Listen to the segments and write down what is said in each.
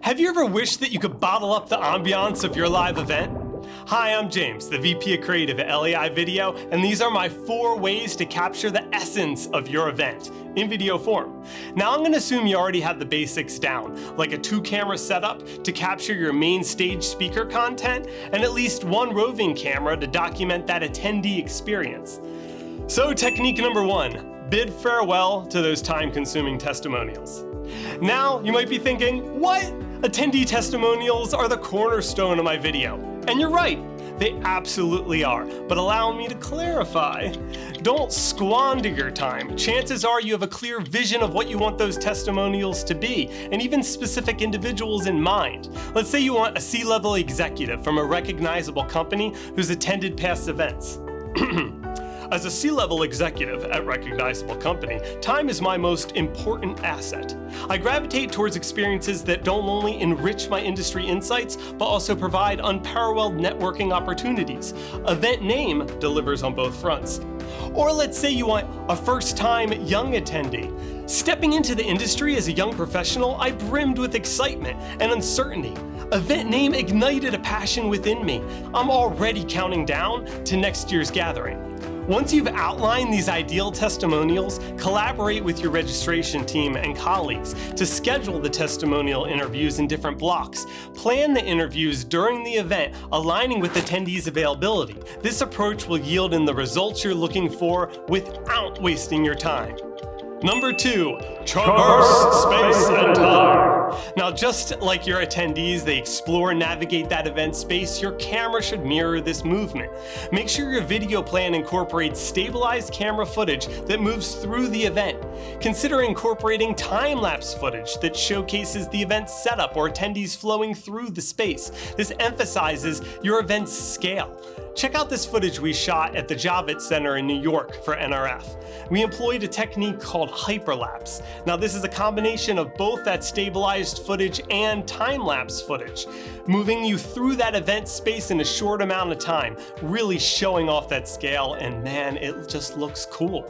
Have you ever wished that you could bottle up the ambiance of your live event? Hi, I'm James, the VP of Creative at LAI Video, and these are my 4 ways to capture the essence of your event in video form. Now I'm going to assume you already have the basics down, like a 2-camera setup to capture your main stage speaker content, and at least 1 roving camera to document that attendee experience. So technique number 1, bid farewell to those time-consuming testimonials. Now you might be thinking, what? Attendee testimonials are the cornerstone of my video. And you're right, they absolutely are. But allow me to clarify. Don't squander your time. Chances are you have a clear vision of what you want those testimonials to be, and even specific individuals in mind. Let's say you want a C-level executive from a recognizable company who's attended past events. As a C-level executive at recognizable company, time is my most important asset. I gravitate towards experiences that don't only enrich my industry insights, but also provide unparalleled networking opportunities. Event name delivers on both fronts. Or let's say you want a first-time young attendee. Stepping into the industry as a young professional, I brimmed with excitement and uncertainty. Event name ignited a passion within me. I'm already counting down to next year's gathering. Once you've outlined these ideal testimonials, collaborate with your registration team and colleagues to schedule the testimonial interviews in different blocks. Plan the interviews during the event, aligning with attendees' availability. This approach will yield in the results you're looking for without wasting your time. Number 2, traverse space and time. Now, just like your attendees, they explore and navigate that event space, your camera should mirror this movement. Make sure your video plan incorporates stabilized camera footage that moves through the event. Consider incorporating time-lapse footage that showcases the event setup or attendees flowing through the space. This emphasizes your event's scale. Check out this footage we shot at the Javits Center in New York for NRF. We employed a technique called hyperlapse. Now this is a combination of both that stabilized footage and time-lapse footage, moving you through that event space in a short amount of time, really showing off that scale, and man, it just looks cool.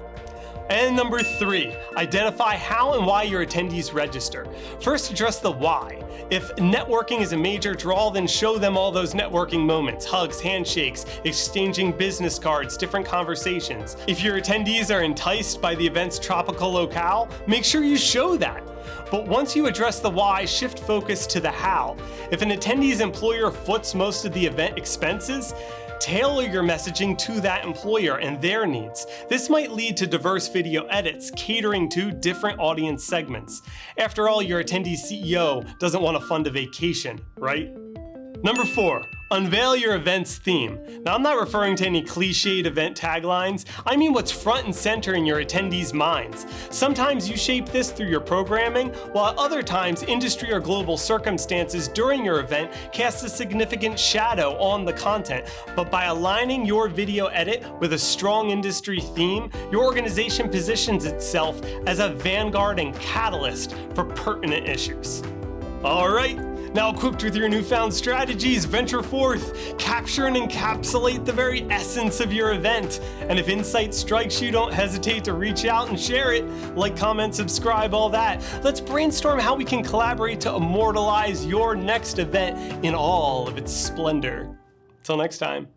And number 3, identify how and why your attendees register. First, address the why. If networking is a major draw, then show them all those networking moments, hugs, handshakes, exchanging business cards, different conversations. If your attendees are enticed by the event's tropical locale, make sure you show that. But once you address the why, shift focus to the how. If an attendee's employer foots most of the event expenses, tailor your messaging to that employer and their needs. This might lead to diverse video edits catering to different audience segments. After all, your attendee's CEO doesn't want to fund a vacation, right? Number 4, unveil your event's theme. Now, I'm not referring to any cliched event taglines. I mean what's front and center in your attendees' minds. Sometimes you shape this through your programming, while at other times industry or global circumstances during your event cast a significant shadow on the content. But by aligning your video edit with a strong industry theme, your organization positions itself as a vanguard and catalyst for pertinent issues. All right. Now equipped with your newfound strategies, venture forth, capture and encapsulate the very essence of your event. And if insight strikes you, don't hesitate to reach out and share it. Like, comment, subscribe, all that. Let's brainstorm how we can collaborate to immortalize your next event in all of its splendor. Until next time.